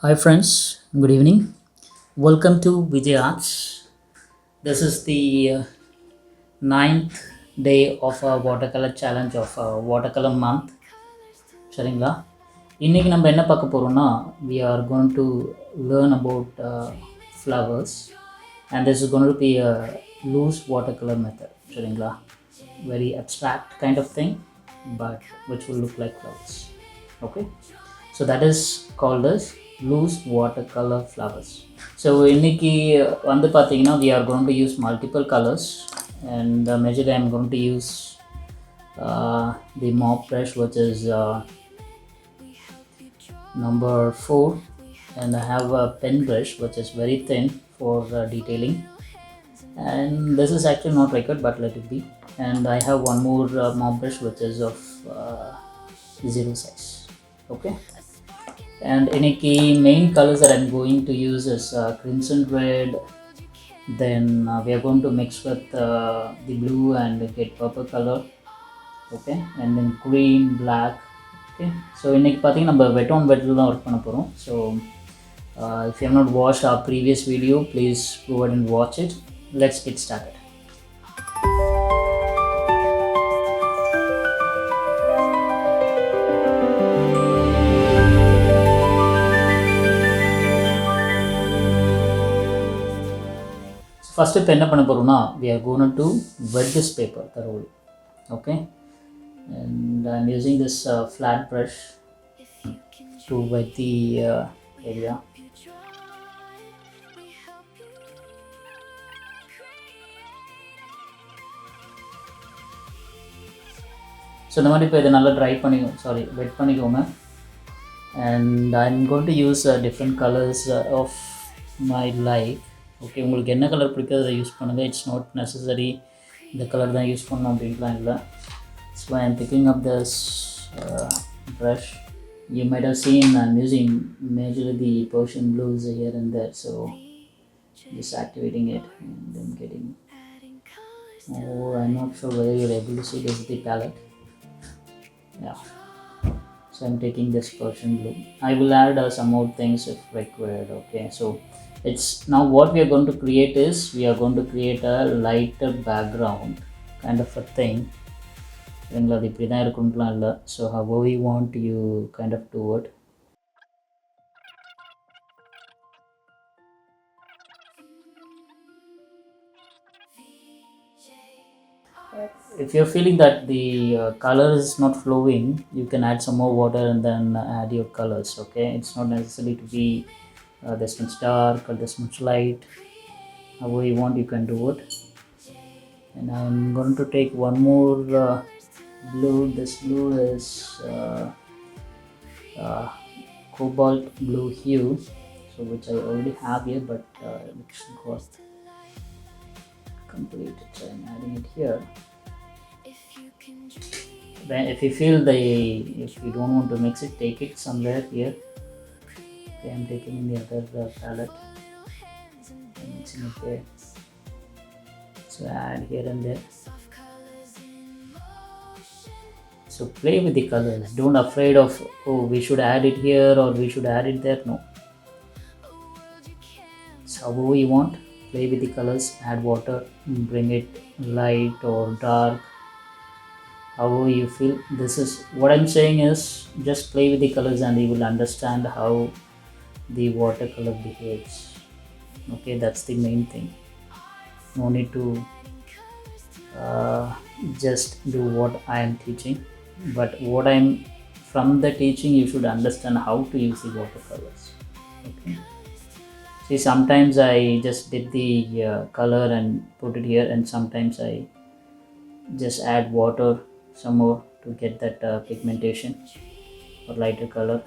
Hi friends, good evening. Welcome to Vijay Arts. This is the ninth day of our watercolor challenge of watercolor month. சரிங்களா இன்னைக்கு நம்ம என்ன பார்க்க போறோம்னா we are going to learn about flowers and this is going to be a loose watercolor method. சரிங்களா very abstract kind of thing but which will look like flowers. Okay, so that is called as loose watercolor flowers. So இன்னைக்கு வந்து பார்த்தீங்கன்னா we are going to use multiple colors and majorly I'm going to use the mop brush which is number 4, and I have a pen brush which is very thin for detailing, and this is actually not record but let it be. And I have one more mop brush which is of 0 size. Okay, and any key main colors that I'm going to use is crimson red, then we are going to mix with the blue and get purple color. Okay, and then green, black. Okay, so இன்னைக்கு பார்த்தீங்கன்னா நம்ம வெட் on வெட்டில் தான் work பண்ண போகிறோம். So if you have not watched our previous video, please go ahead and watch it. Let's get started. First இப்போ என்ன பண்ண போகிறோம்னா we are going to wet this paper thoroughly. Okay, and I'm using this flat brush to wet the area. So இந்த மாதிரி இப்போ இதை நல்லா wet பண்ணிக்கோங்க. And I am going to use different colours of my like. Okay, உங்களுக்கு என்ன colour பிடிக்காது அதை யூஸ் பண்ணுங்கள். இட்ஸ் நாட் நெசசரி இந்த கலர் தான் யூஸ் பண்ணணும் அப்படின்லாம் இல்லை. So I am picking up this brush. You might have seen I'm using majorly the Persian blues here and there, so just activating it and then getting. Oh, I'm not sure whether you're able to see this is the palette. Yeah, so I'm taking this Persian blue. I will add some more things if required. Okay, so it's now what we are going to create is we are going to create a lighter background kind of a thing. அது இப்படி தான் இருக்குன்ட்டுலாம் இல்லை. So how we want you kind of do it. If you're feeling that the color is not flowing, you can add some more water and then add your colors. Okay, it's not necessary to be this much dark or this much light. However you want, you can do it. And I'm going to take one more blue. This blue is cobalt blue hue, so which I already have here, but which got completed, so I'm adding it here. Then if you feel if you don't want to mix it, take it somewhere here. Okay, I'm taking in the other palette and mixing it there. So add here and there. So play with the colors. Don't afraid of, oh, we should add it here or we should add it there. No. So however you want, play with the colors, add water, bring it light or dark, however you feel. This is what I'm saying is just play with the colors and you will understand how the watercolor behaves. Okay, that's the main thing. No need to just do what I am teaching, but what I'm from the teaching you should understand how to use the watercolors. Okay, see, sometimes I just did the color and put it here, and sometimes I just add water some more to get that pigmentation or lighter color.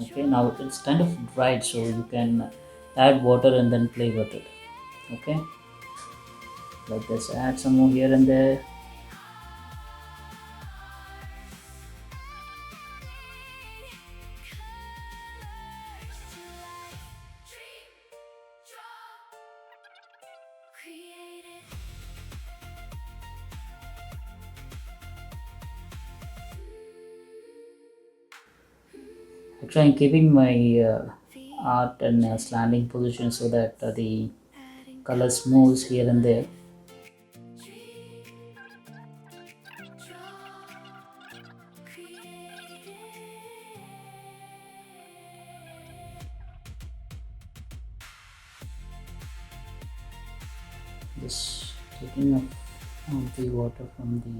Okay, now it's kind of dried, so you can add water and then play with it. Okay, like this, add some more here and there. Actually, I'm keeping my art in a slanting position so that the colors moves here and there. Just taking up the water from the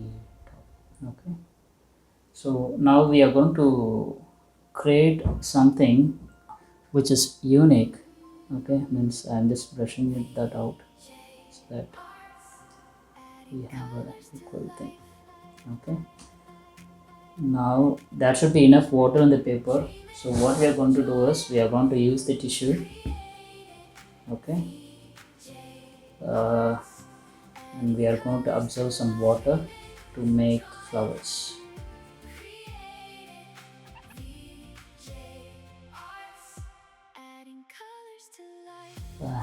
top. Okay, so now we are going to create something which is unique. Okay, means I'm just brushing that out so that we have a equal thing. Okay, now that should be enough water on the paper. So what we are going to do is we are going to use the tissue. Okay, uh, and we are going to absorb some water to make flowers.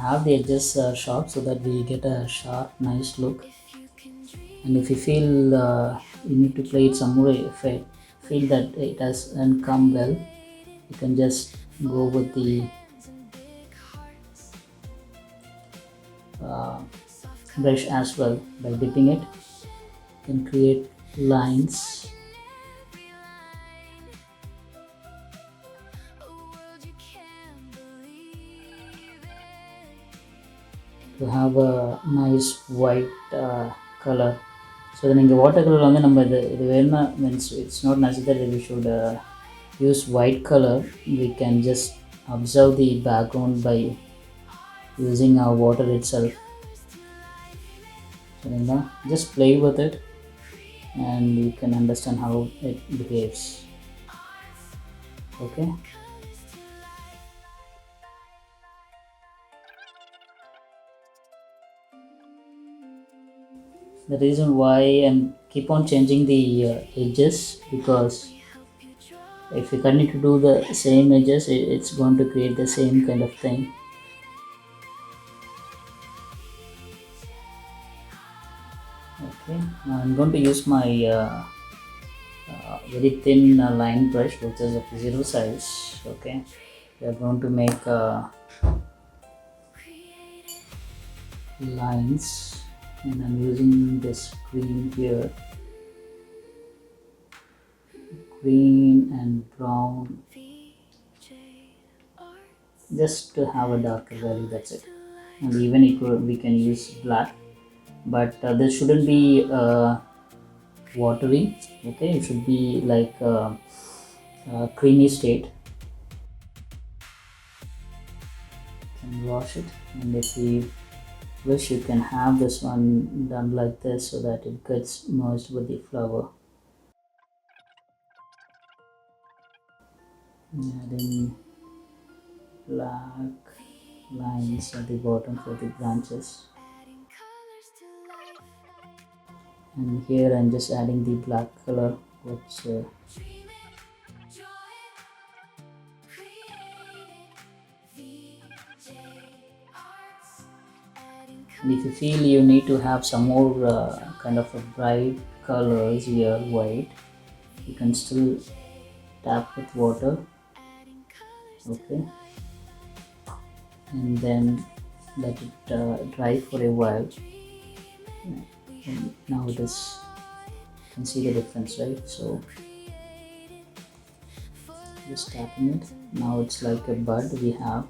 Have the edges sharp so that we get a sharp nice look, and if you feel you need to play it some more, if I feel that it hasn't come well, you can just go with the brush as well. By dipping it, you can create lines. To have a nice white color. So then in the watercolor வந்து நம்ம இது வேணும்னா means it's not necessary that we should use white color. We can just observe the background by using our water itself. So then just play with it and you can understand how it behaves. Okay. The reason why I keep on changing the edges, because if you continue to do the same edges, it's going to create the same kind of thing. Okay, now I'm going to use my very thin line brush, which is of 0 size. Okay, we are going to make lines, and I'm using this green here, green and brown, just to have a darker value, that's it. And even we can use black, but this shouldn't be watery. Okay, it should be like a creamy state. You can wash it, and if you wish, you can have this one done like this so that it gets merged with the flower. Adding black lines at the bottom for the branches, and here I'm just adding the black color, which and if you feel you need to have some more kind of a bright colors here, white, you can still tap with water. Okay, and then let it dry for a while. And now it is, you can see the difference, right? So just tapping it, now it's like a bud we have.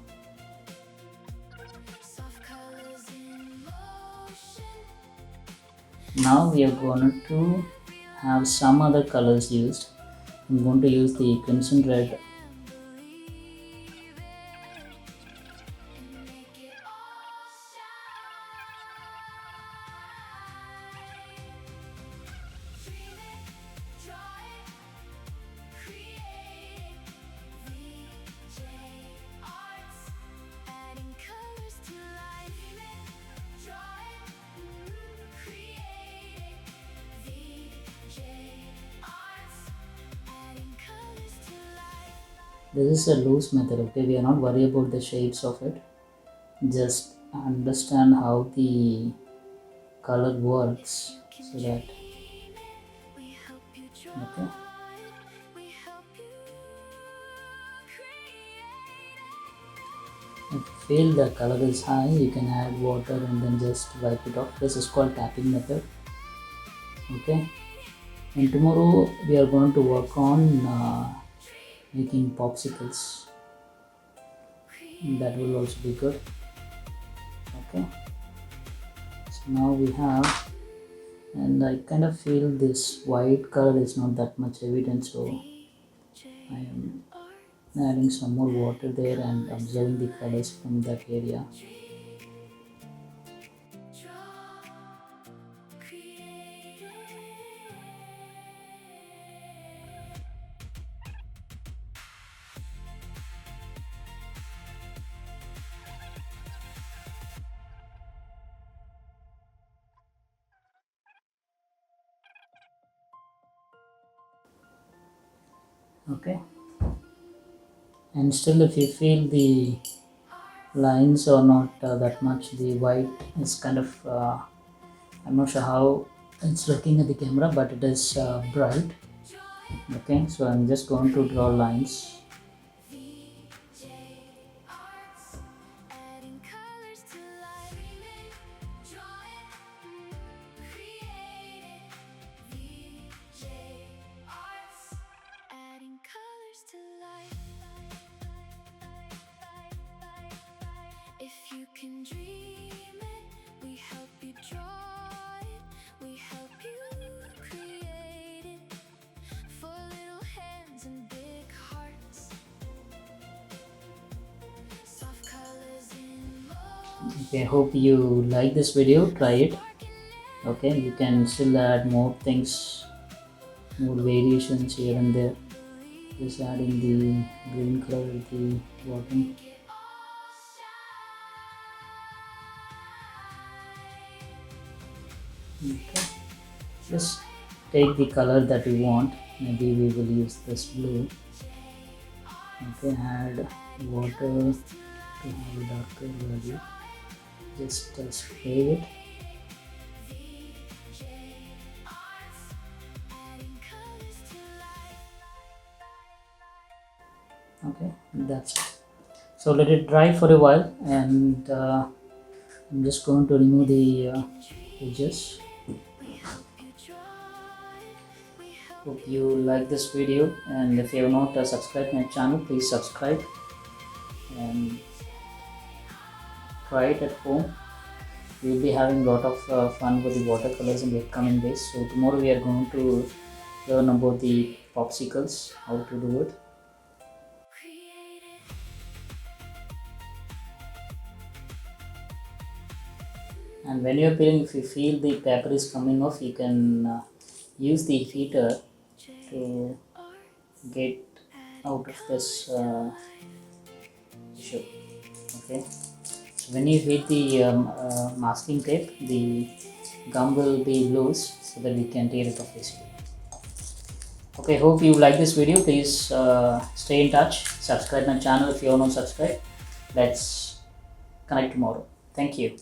Now we are going to have some other colors used. I'm going to use the crimson red. This is a loose method. Okay, we are not worried about the shades of it, just understand how the color works, so that okay. If you feel the color is high, you can add water and then just wipe it off. This is called tapping method. Okay, and tomorrow we are going to work on making popsicles. That will also be good. Okay, so now we have, and I kind of feel this white color is not that much evident, so I am adding some more water there and observing the colors from that area. Okay, and still if you feel the lines are not that much, the white is kind of I'm not sure how it's looking at the camera, but it is bright. Okay, so I'm just going to draw lines. If you can dream it, we help you draw it, we help you create it, for little hands and big hearts, soft colors in motion. Okay, hope you like this video. Try it. Okay, you can still add more things, more variations here and there. Just adding the green color at the bottom. Okay, just take the color that you want. Maybe we will use this blue. Okay, add water to have a darker value. Just spray it. Okay, that's it. So let it dry for a while, and I'm just going to remove the edges. Hope you like this video, and if you have not subscribed my channel, please subscribe and try it at home. We'll be having a lot of fun with the watercolors in the upcoming days. So tomorrow we are going to learn about the popsicles, how to do it. And when you're peeling, if you feel the paper is coming off, you can use the heater to get out of this issue. Okay, so when you heat the masking tape, the gum will be loose so that we can tear it off easily. Okay, hope you like this video. Please stay in touch, subscribe my channel if you are not subscribed. Let's connect tomorrow. Thank you.